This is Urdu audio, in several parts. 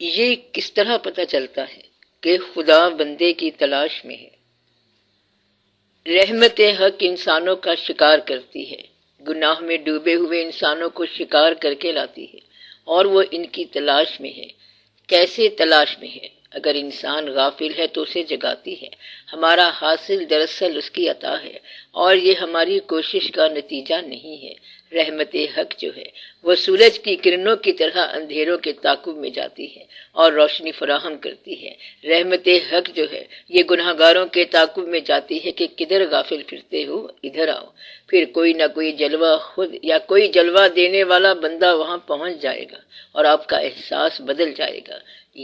یہ کس طرح پتہ چلتا ہے کہ خدا بندے کی تلاش میں ہے؟ رحمت حق انسانوں کا شکار کرتی ہے، گناہ میں ڈوبے ہوئے انسانوں کو شکار کر کے لاتی ہے، اور وہ ان کی تلاش میں ہے۔ کیسے تلاش میں ہے؟ اگر انسان غافل ہے تو اسے جگاتی ہے۔ ہمارا حاصل دراصل اس کی عطا ہے، اور یہ ہماری کوشش کا نتیجہ نہیں ہے۔ رحمت حق جو ہے وہ سورج کی کرنوں کی طرح اندھیروں کے تعاقب میں جاتی ہے اور روشنی فراہم کرتی ہے۔ رحمت حق جو ہے یہ گناہگاروں کے تعاقب میں جاتی ہے کہ کدھر غافل پھرتے ہو، ادھر آؤ۔ پھر کوئی نہ کوئی جلوہ خود یا کوئی جلوہ دینے والا بندہ وہاں پہنچ جائے گا اور آپ کا احساس بدل جائے گا۔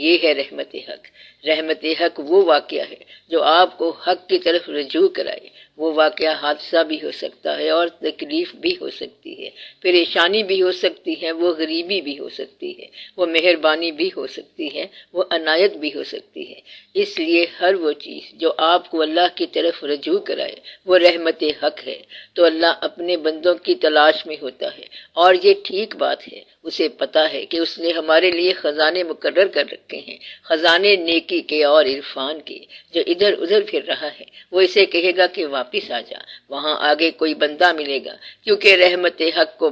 یہ ہے رحمت حق۔ رحمت حق وہ واقعہ ہے جو آپ کو حق کی طرف رجوع کرائے۔ وہ واقعہ حادثہ بھی ہو سکتا ہے اور تکلیف بھی ہو سکتی ہے، پریشانی بھی ہو سکتی ہے، وہ غریبی بھی ہو سکتی ہے، وہ مہربانی بھی ہو سکتی ہے، وہ عنایت بھی ہو سکتی ہے۔ اس لیے ہر وہ چیز جو آپ کو اللہ کی طرف رجوع کرائے وہ رحمت حق ہے۔ تو اللہ اپنے بندوں کی تلاش میں ہوتا ہے، اور یہ ٹھیک بات ہے۔ اسے پتا ہے کہ اس نے ہمارے لیے خزانے مقرر کر رکھے ہیں، خزانے نیکی کے اور عرفان کے۔ جو ادھر ادھر پھر رہا ہے وہ اسے کہے گا کہ واپس آ جا، وہاں آگے کوئی بندہ ملے گا، کیونکہ رحمت حق کو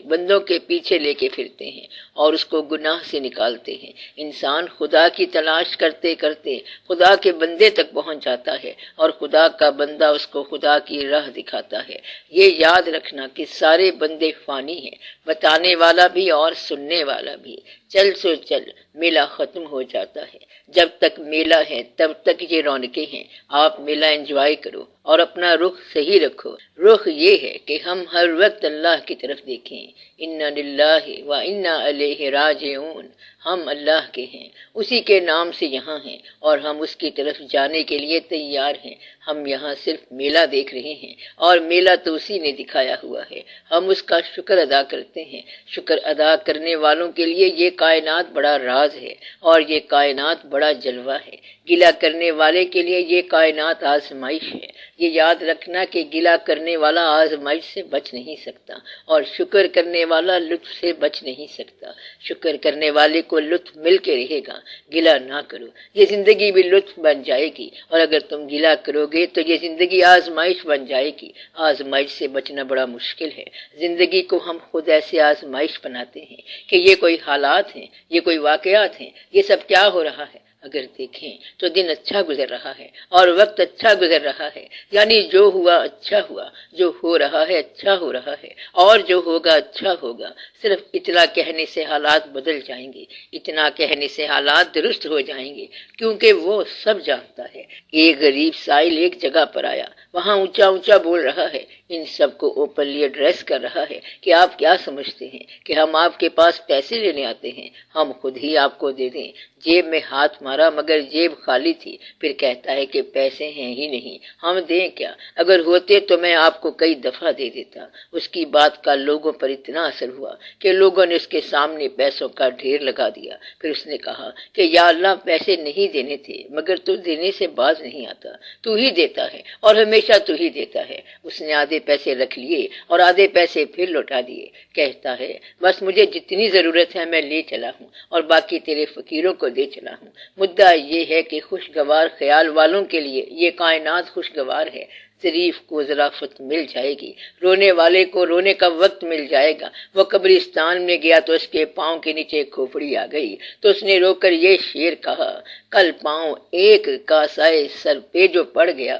بندوں کے پیچھے لے کے پھرتے ہیں اور اس کو گناہ سے نکالتے ہیں۔ انسان خدا کی تلاش کرتے کرتے خدا کے بندے تک پہنچ جاتا ہے، اور خدا کا بندہ اس کو خدا کی راہ دکھاتا ہے۔ یہ یاد رکھنا کہ سارے بندے فانی ہیں، بتانے والا بھی اور سننے والا بھی۔ چل سو چل، میلہ ختم ہو جاتا ہے۔ جب تک میلہ ہے تب تک یہ رونقیں ہیں۔ آپ میلہ انجوائے کرو اور اپنا رخ صحیح رکھو۔ رخ یہ ہے کہ ہم ہر وقت اللہ کی طرف دیکھیں۔ انا للہ و انا الیہ راجعون۔ ہم اللہ کے ہیں، اسی کے نام سے یہاں ہیں، اور ہم اس کی طرف جانے کے لیے تیار ہیں۔ ہم یہاں صرف میلہ دیکھ رہے ہیں، اور میلہ تو اسی نے دکھایا ہوا ہے۔ ہم اس کا شکر ادا کرتے ہیں۔ شکر ادا کرنے والوں کے لیے یہ کائنات بڑا راز ہے، اور یہ کائنات بڑا جلوہ ہے۔ گلہ کرنے والے کے لیے یہ کائنات آزمائش ہے۔ یہ یاد رکھنا کہ گلہ کرنے والا آزمائش سے بچ نہیں سکتا، اور شکر کرنے والا لطف سے بچ نہیں سکتا۔ شکر کرنے والے کو لطف مل کے رہے گا۔ گلہ نہ کرو، یہ زندگی بھی لطف بن جائے گی، اور اگر تم گلہ کرو گے تو یہ زندگی آزمائش بن جائے گی۔ آزمائش سے بچنا بڑا مشکل ہے۔ زندگی کو ہم خود ایسے آزمائش بناتے ہیں کہ یہ کوئی حالات ہیں، یہ کوئی واقعات ہیں، یہ سب کیا ہو رہا ہے۔ اگر دیکھیں تو دن اچھا گزر رہا ہے اور وقت اچھا گزر رہا ہے، یعنی جو ہوا اچھا ہوا، جو ہو رہا ہے اچھا ہو رہا ہے، اور جو ہوگا اچھا ہوگا۔ صرف اتنا کہنے سے حالات بدل جائیں گے، اتنا کہنے سے حالات درست ہو جائیں گے، کیونکہ وہ سب جانتا ہے۔ ایک غریب سائل ایک جگہ پر آیا، وہاں اونچا اونچا بول رہا ہے، ان سب کو اوپنلی ایڈریس کر رہا ہے کہ آپ کیا سمجھتے ہیں کہ ہم آپ کے پاس پیسے لینے آتے ہیں؟ ہم خود ہی آپ کو دے دیں۔ جیب میں ہاتھ مارا مگر جیب خالی تھی، پھر کہتا ہے کہ پیسے ہیں ہی نہیں، ہم دیں کیا؟ اگر ہوتے تو میں آپ کو کئی دفعہ دے دیتا۔ اس کی بات کا لوگوں پر اتنا اثر ہوا کہ لوگوں نے اس کے سامنے پیسوں کا ڈھیر لگا دیا۔ پھر اس نے کہا کہ یا اللہ، پیسے نہیں دینے تھے، مگر تو دینے سے باز نہیں آتا، تو ہی دیتا ہے اور ہمیشہ تو ہی دیتا ہے۔ اس نے آدھے پیسے رکھ لیے اور آدھے پیسے پھر لوٹا دیے۔ کہتا ہے بس مجھے جتنی ضرورت ہے میں لے چلا ہوں، اور باقی تیرے فقیروں کو دے چلا ہوں۔ مدعا یہ ہے کہ خوشگوار خیال والوں کے لیے یہ کائنات خوشگوار ہے۔ ظریف کو ظرافت مل جائے گی، رونے والے کو رونے کا وقت مل جائے گا۔ وہ قبرستان میں گیا تو اس کے پاؤں کے نیچے کھوپڑی آ گئی، تو اس نے رو کر یہ شعر کہا، کل پاؤں ایک کاسائے سر پہ جو پڑ گیا،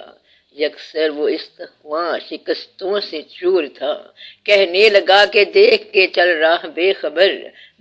یکسر وہ استخواں شکستوں سے چور تھا، کہنے لگا کہ دیکھ کے چل رہا بے خبر،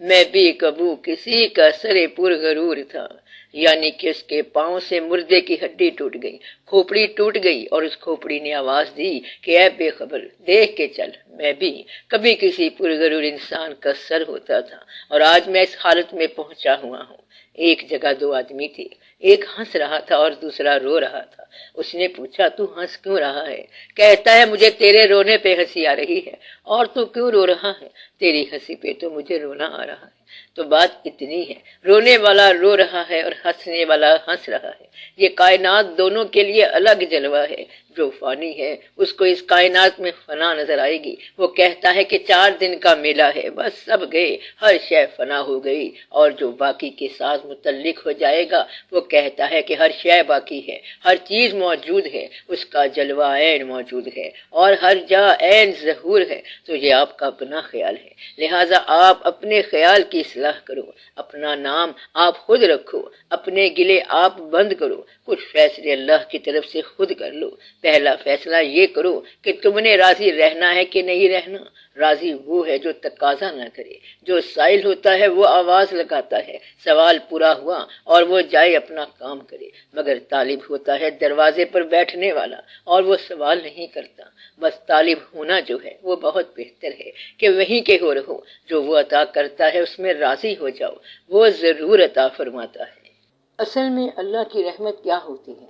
میں بھی کبو کسی کا سر پر غرور تھا۔ یعنی کہ اس کے پاؤں سے مردے کی ہڈی ٹوٹ گئی، کھوپڑی ٹوٹ گئی، اور اس کھوپڑی نے آواز دی کہ اے بے خبر، دیکھ کے چل، میں بھی کبھی کسی پرغرور انسان کا سر ہوتا تھا، اور آج میں اس حالت میں پہنچا ہوا ہوں۔ ایک جگہ دو آدمی تھے، ایک ہنس رہا تھا اور دوسرا رو رہا تھا۔ اس نے پوچھا تو ہنس کیوں رہا ہے؟ کہتا ہے مجھے تیرے رونے پہ ہنسی آ رہی ہے۔ اور تو کیوں رو رہا ہے؟ تیری ہنسی پہ تو مجھے رونا آ رہا ہے۔ تو بات اتنی ہے، رونے والا رو رہا ہے اور ہنسنے والا ہنس رہا ہے۔ یہ کائنات دونوں کے لیے الگ جلوہ ہے۔ جو فانی ہے اس کو اس کائنات میں فنا نظر آئے گی، وہ کہتا ہے کہ 4 دن کا میلہ ہے، بس سب گئے، ہر شے فنا ہو گئی۔ اور جو باقی کے ساتھ متعلق ہو جائے گا وہ کہتا ہے کہ ہر شے باقی ہے، ہر چیز موجود ہے، اس کا جلوہ عین موجود ہے اور ہر جا عین ظہور ہے۔ تو یہ آپ کا اپنا خیال ہے، لہٰذا آپ اپنے خیال کی اصلاح کرو، اپنا نام آپ خود رکھو، اپنے گلے آپ بند کرو، کچھ فیصلے اللہ کی طرف سے خود کر لو۔ پہلا فیصلہ یہ کرو کہ تم نے راضی رہنا ہے کہ نہیں رہنا۔ راضی وہ ہے جو تقاضا نہ کرے، جو سائل ہوتا ہے وہ آواز لگاتا ہے، سوال پورا ہوا اور وہ جائے اپنا کام کرے، مگر طالب ہوتا ہے دروازے پر بیٹھنے والا اور وہ سوال نہیں کرتا۔ بس طالب ہونا جو ہے وہ بہت بہتر ہے کہ وہیں کے ہو رہو، جو وہ عطا کرتا ہے اس میں راضی ہو جاؤ، وہ ضرور عطا فرماتا ہے۔ اصل میں اللہ کی رحمت کیا ہوتی ہے؟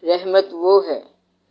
رحمت وہ ہے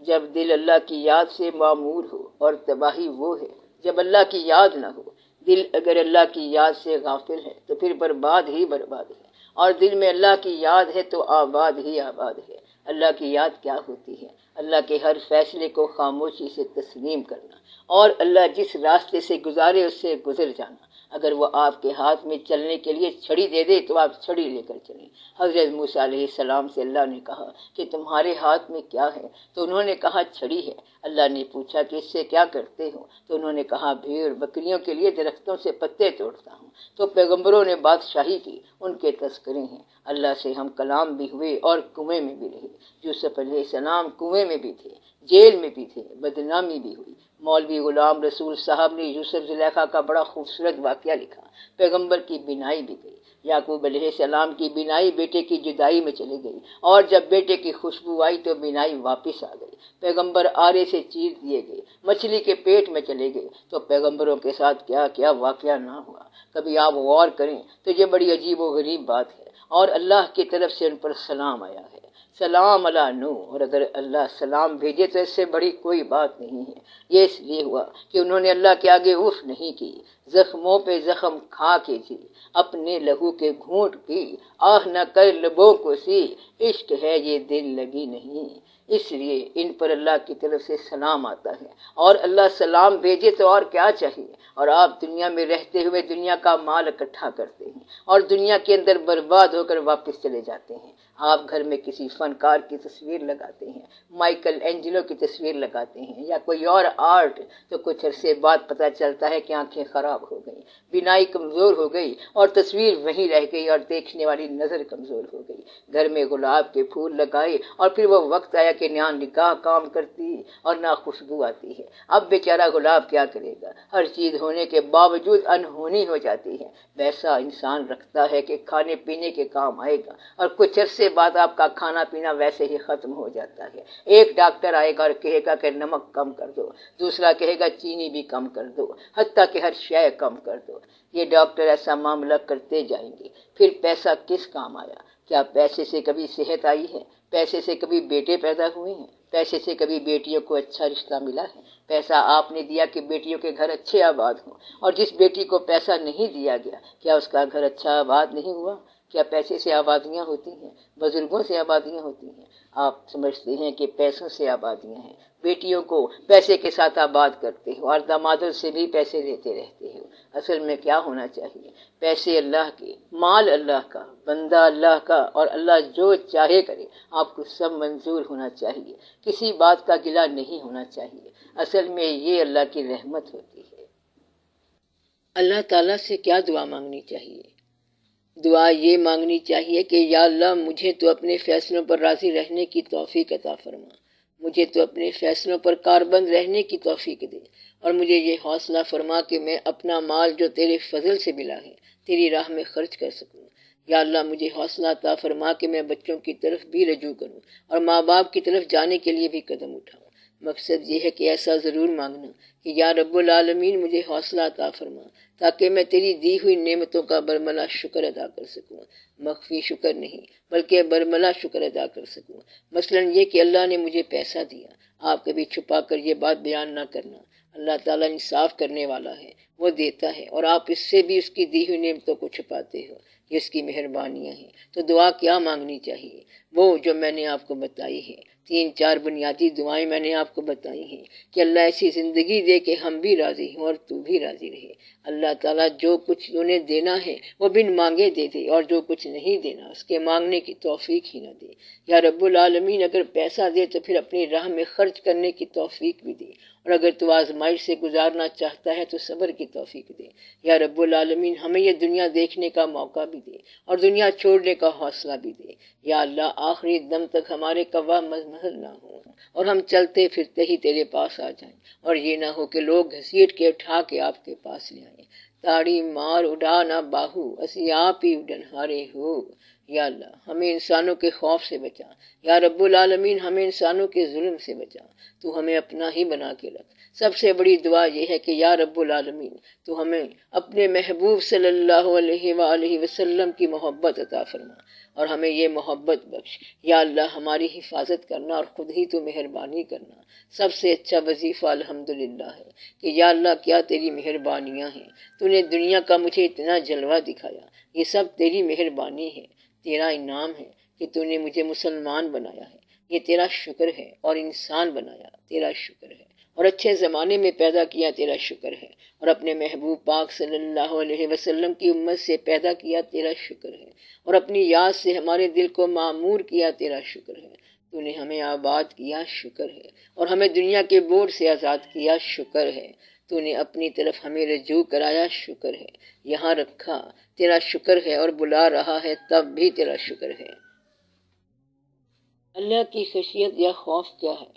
جب دل اللہ کی یاد سے معمور ہو، اور تباہی وہ ہے جب اللہ کی یاد نہ ہو۔ دل اگر اللہ کی یاد سے غافل ہے تو پھر برباد ہی برباد ہے، اور دل میں اللہ کی یاد ہے تو آباد ہی آباد ہے۔ اللہ کی یاد کیا ہوتی ہے؟ اللہ کے ہر فیصلے کو خاموشی سے تسلیم کرنا، اور اللہ جس راستے سے گزارے اس سے گزر جانا۔ اگر وہ آپ کے ہاتھ میں چلنے کے لیے چھڑی دے دے تو آپ چھڑی لے کر چلیں۔ حضرت موسیٰ علیہ السلام سے اللہ نے کہا کہ تمہارے ہاتھ میں کیا ہے؟ تو انہوں نے کہا چھڑی ہے۔ اللہ نے پوچھا کہ اس سے کیا کرتے ہو؟ تو انہوں نے کہا بھیڑ بکریوں کے لیے درختوں سے پتے توڑتا ہوں۔ تو پیغمبروں نے بادشاہی کی، ان کے تذکرے ہیں۔ اللہ سے ہم کلام بھی ہوئے اور کنویں میں بھی رہے۔ یوسف علیہ السلام کنویں میں بھی تھے، جیل میں بھی تھے، بدنامی بھی ہوئی۔ مولوی غلام رسول صاحب نے یوسف زلیخا کا بڑا خوبصورت واقعہ لکھا۔ پیغمبر کی بینائی بھی گئی، یعقوب علیہ السلام کی بینائی بیٹے کی جدائی میں چلی گئی، اور جب بیٹے کی خوشبو آئی تو بینائی واپس آ گئی۔ پیغمبر آرے سے چیر دیے گئے، مچھلی کے پیٹ میں چلے گئے۔ تو پیغمبروں کے ساتھ کیا کیا واقعہ نہ ہوا۔ کبھی آپ غور کریں تو یہ بڑی عجیب و غریب بات ہے، اور اللہ کی طرف سے ان پر سلام آیا ہے، سلام علی نوح۔ اور اگر اللہ سلام بھیجے تو اس سے بڑی کوئی بات نہیں ہے۔ یہ اس لیے ہوا کہ انہوں نے اللہ کے آگے اف نہیں کی، زخموں پہ زخم کھا کے جی، اپنے لہو کے گھونٹ پی، آہ نہ کر لبوں کو سی، عشق ہے یہ دل لگی نہیں۔ اس لیے ان پر اللہ کی طرف سے سلام آتا ہے، اور اللہ سلام بھیجے تو اور کیا چاہیے۔ اور آپ دنیا میں رہتے ہوئے دنیا کا مال اکٹھا کرتے ہیں اور دنیا کے اندر برباد ہو کر واپس چلے جاتے ہیں۔ آپ گھر میں کسی فنکار کی تصویر لگاتے ہیں، مائیکل اینجلو کی تصویر لگاتے ہیں یا کوئی اور آرٹ، تو کچھ عرصے بعد پتہ چلتا ہے کہ آنکھیں خراب ہو گئی، بینائی کمزور ہو گئی، اور تصویر وہیں رہ گئی اور دیکھنے والی نظر کمزور ہو گئی۔ گھر میں گلاب کے پھول لگائے اور پھر وہ وقت آیا کہ نہ نکاح کام کرتی اور نہ خوشبو آتی ہے۔ اب بیچارہ گلاب کیا کرے گا؟ ہر چیز ہونے کے باوجود انہونی ہو جاتی ہے۔ ویسا انسان رکھتا ہے کہ کھانے پینے کے کام آئے گا، اور کچھ عرصے بعد آپ کا کھانا پینا ویسے ہی ختم ہو جاتا ہے۔ ایک ڈاکٹر آئے گا اور کہے گا کہ نمک کم کر دو، دوسرا کہے گا چینی بھی کم کر دو، حتیٰ کہ ہر شے کم کر دو۔ یہ ڈاکٹر ایسا معاملہ کرتے جائیں گے۔ پھر پیسہ کس کام آیا؟ کیا پیسے سے کبھی صحت آئی ہے؟ پیسے سے کبھی بیٹے پیدا ہوئے ہیں؟ پیسے سے کبھی بیٹیوں کو اچھا رشتہ ملا ہے؟ پیسہ آپ نے دیا کہ بیٹیوں کے گھر اچھے آباد ہوں، اور جس بیٹی کو پیسہ نہیں دیا گیا کیا اس کا گھر اچھا آباد نہیں ہوا؟ کیا پیسے سے آبادیاں ہوتی ہیں؟ بزرگوں سے آبادیاں ہوتی ہیں؟ آپ سمجھتے ہیں کہ پیسوں سے آبادیاں ہیں، بیٹیوں کو پیسے کے ساتھ آباد کرتے ہو اور دامادوں سے بھی پیسے لیتے رہتے ہو۔ اصل میں کیا ہونا چاہیے؟ پیسے اللہ کے، مال اللہ کا، بندہ اللہ کا، اور اللہ جو چاہے کرے۔ آپ کو سب منظور ہونا چاہیے، کسی بات کا گلہ نہیں ہونا چاہیے۔ اصل میں یہ اللہ کی رحمت ہوتی ہے۔ اللہ تعالیٰ سے کیا دعا مانگنی چاہیے؟ دعا یہ مانگنی چاہیے کہ یا اللہ مجھے تو اپنے فیصلوں پر راضی رہنے کی توفیق عطا فرما، مجھے تو اپنے فیصلوں پر کاربند رہنے کی توفیق دے، اور مجھے یہ حوصلہ فرما کہ میں اپنا مال جو تیرے فضل سے ملا ہے تیری راہ میں خرچ کر سکوں۔ یا اللہ مجھے حوصلہ عطا فرما کہ میں بچوں کی طرف بھی رجوع کروں اور ماں باپ کی طرف جانے کے لیے بھی قدم اٹھاؤں۔ مقصد یہ ہے کہ ایسا ضرور مانگنا کہ یا رب العالمین مجھے حوصلہ عطا فرما تاکہ میں تیری دی ہوئی نعمتوں کا برملا شکر ادا کر سکوں، مخفی شکر نہیں بلکہ برملا شکر ادا کر سکوں۔ مثلا یہ کہ اللہ نے مجھے پیسہ دیا، آپ کبھی چھپا کر یہ بات بیان نہ کرنا، اللہ تعالیٰ انصاف کرنے والا ہے، وہ دیتا ہے اور آپ اس سے بھی اس کی دی ہوئی نعمتوں کو چھپاتے ہو، یہ اس کی مہربانیاں ہیں۔ تو دعا کیا مانگنی چاہیے؟ وہ جو میں نے آپ کو بتائی ہے، 3-4 بنیادی دعائیں میں نے آپ کو بتائی ہیں کہ اللہ ایسی زندگی دے کہ ہم بھی راضی ہوں اور تو بھی راضی رہے۔ اللہ تعالیٰ جو کچھ انہیں دینا ہے وہ بن مانگے دے دے، اور جو کچھ نہیں دینا اس کے مانگنے کی توفیق ہی نہ دے۔ یا رب العالمین اگر پیسہ دے تو پھر اپنی راہ میں خرچ کرنے کی توفیق بھی دے، اور اگر تو آزمائش سے گزارنا چاہتا ہے تو صبر کی توفیق دے۔ یا رب العالمین ہمیں یہ دنیا دیکھنے کا موقع بھی دے اور دنیا چھوڑنے کا حوصلہ بھی دے۔ یا اللہ آخری دم تک ہمارے قوا مزمحل نہ ہوں اور ہم چلتے پھرتے ہی تیرے پاس آ جائیں، اور یہ نہ ہو کہ لوگ گھسیٹ کے اٹھا کے آپ کے پاس لے آئیں۔ تاڑی مار اڑا نہ باہو اسی آپ ہی اڈن ہارے ہو۔ یا اللہ ہمیں انسانوں کے خوف سے بچا، یا رب العالمین ہمیں انسانوں کے ظلم سے بچا، تو ہمیں اپنا ہی بنا کے رکھ۔ سب سے بڑی دعا یہ ہے کہ یا رب العالمین تو ہمیں اپنے محبوب صلی اللہ علیہ وآلہ وسلم کی محبت عطا فرما اور ہمیں یہ محبت بخش۔ یا اللہ ہماری حفاظت کرنا اور خود ہی تو مہربانی کرنا۔ سب سے اچھا وظیفہ الحمدللہ ہے کہ یا اللہ کیا تیری مہربانیاں ہیں، تو نے دنیا کا مجھے اتنا جلوہ دکھایا، یہ سب تیری مہربانی ہے، تیرا انعام ہے کہ تو نے مجھے مسلمان بنایا ہے، یہ تیرا شکر ہے، اور انسان بنایا تیرا شکر ہے، اور اچھے زمانے میں پیدا کیا تیرا شکر ہے، اور اپنے محبوب پاک صلی اللہ علیہ وسلم کی امت سے پیدا کیا تیرا شکر ہے، اور اپنی یاد سے ہمارے دل کو معمور کیا تیرا شکر ہے۔ تو نے ہمیں آباد کیا، شکر ہے، اور ہمیں دنیا کے بوجھ سے آزاد کیا، شکر ہے۔ تو نے اپنی طرف ہمیں رجوع کرایا، شکر ہے، یہاں رکھا تیرا شکر ہے، اور بلا رہا ہے تب بھی تیرا شکر ہے۔ اللہ کی خشیت یا خوف کیا ہے؟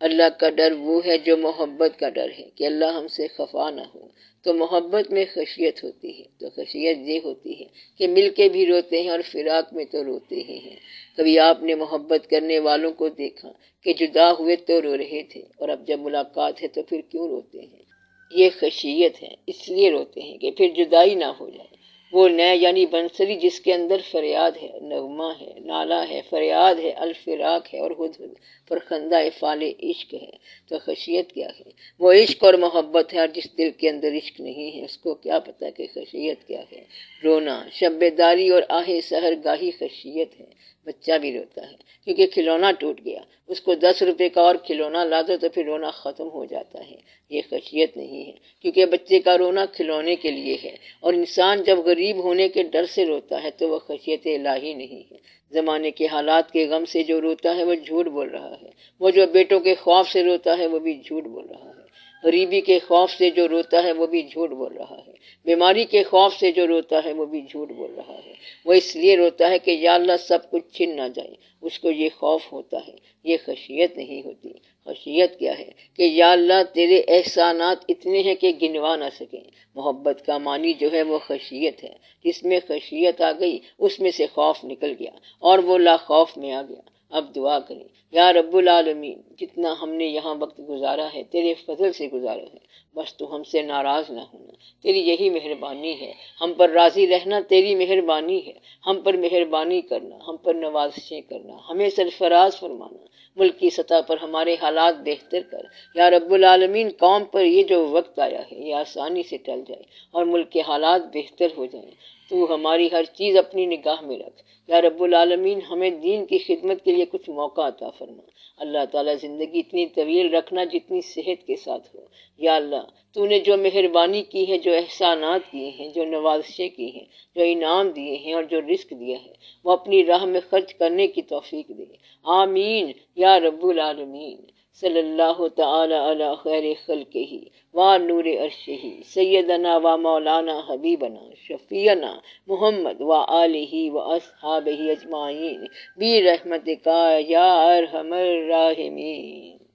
اللہ کا ڈر وہ ہے جو محبت کا ڈر ہے کہ اللہ ہم سے خفا نہ ہو، تو محبت میں خشیت ہوتی ہے۔ تو خشیت یہ ہوتی ہے کہ مل کے بھی روتے ہیں اور فراق میں تو روتے ہی ہیں۔ کبھی آپ نے محبت کرنے والوں کو دیکھا کہ جدا ہوئے تو رو رہے تھے، اور اب جب ملاقات ہے تو پھر کیوں روتے ہیں؟ یہ خشیت ہے، اس لیے روتے ہیں کہ پھر جدائی نہ ہو جائے۔ وہ نئے یعنی بنسری جس کے اندر فریاد ہے، نغمہ ہے، نالہ ہے، فریاد ہے، الفراق ہے، اور ہدہد فرخندہ فال عشق ہے۔ تو خشیت کیا ہے؟ وہ عشق اور محبت ہے، اور جس دل کے اندر عشق نہیں ہے اس کو کیا پتہ کہ خشیت کیا ہے؟ رونا، شب داری اور آہ سحر گاہی خشیت ہے۔ بچہ بھی روتا ہے کیونکہ کھلونا ٹوٹ گیا، اس کو 10 روپے کا اور کھلونا لا دو تو پھر رونا ختم ہو جاتا ہے۔ یہ خشیت نہیں ہے، کیونکہ بچے کا رونا کھلونے کے لیے ہے، اور انسان جب غریب ہونے کے ڈر سے روتا ہے تو وہ خشیت الہی نہیں ہے۔ زمانے کے حالات کے غم سے جو روتا ہے وہ جھوٹ بول رہا ہے، وہ جو بیٹوں کے خوف سے روتا ہے وہ بھی جھوٹ بول رہا ہے، غریبی کے خوف سے جو روتا ہے وہ بھی جھوٹ بول رہا ہے، بیماری کے خوف سے جو روتا ہے وہ بھی جھوٹ بول رہا ہے۔ وہ اس لیے روتا ہے کہ یا اللہ سب کچھ چھن نہ جائے، اس کو یہ خوف ہوتا ہے، یہ خشیت نہیں ہوتی۔ خشیت کیا ہے؟ کہ یا اللہ تیرے احسانات اتنے ہیں کہ گنوا نہ سکیں۔ محبت کا معنی جو ہے وہ خشیت ہے، جس میں خشیت آ گئی اس میں سے خوف نکل گیا اور وہ لا خوف میں آ گیا۔ اب دعا کریں، یا رب العالمین جتنا ہم نے یہاں وقت گزارا ہے تیرے فضل سے گزارا ہے، بس تو ہم سے ناراض نہ ہونا، تیری یہی مہربانی ہے، ہم پر راضی رہنا تیری مہربانی ہے، ہم پر مہربانی کرنا، ہم پر نوازشیں کرنا، ہمیں سرفراز فرمانا، ملک کی سطح پر ہمارے حالات بہتر کر۔ یا رب العالمین قوم پر یہ جو وقت آیا ہے یہ آسانی سے ٹل جائے اور ملک کے حالات بہتر ہو جائیں۔ تو ہماری ہر چیز اپنی نگاہ میں رکھ۔ یا رب العالمین ہمیں دین کی خدمت کے لیے کچھ موقع عطا فرما۔ اللہ تعالیٰ زندگی اتنی طویل رکھنا جتنی صحت کے ساتھ ہو۔ یا اللہ تو نے جو مہربانی کی ہے، جو احسانات کیے ہیں، جو نوازشیں کی ہیں، جو انعام دیے ہیں اور جو رزق دیا ہے وہ اپنی راہ میں خرچ کرنے کی توفیق دے۔ آمین یا رب العالمین۔ صلی اللہ تعالی علی خیر خلقہ و نور عرشہ سیدنا و مولانا حبیبنا شفیعنا محمد و آلہ و اصحابہ اجمعین برحمتک یا ارحم الراحمین۔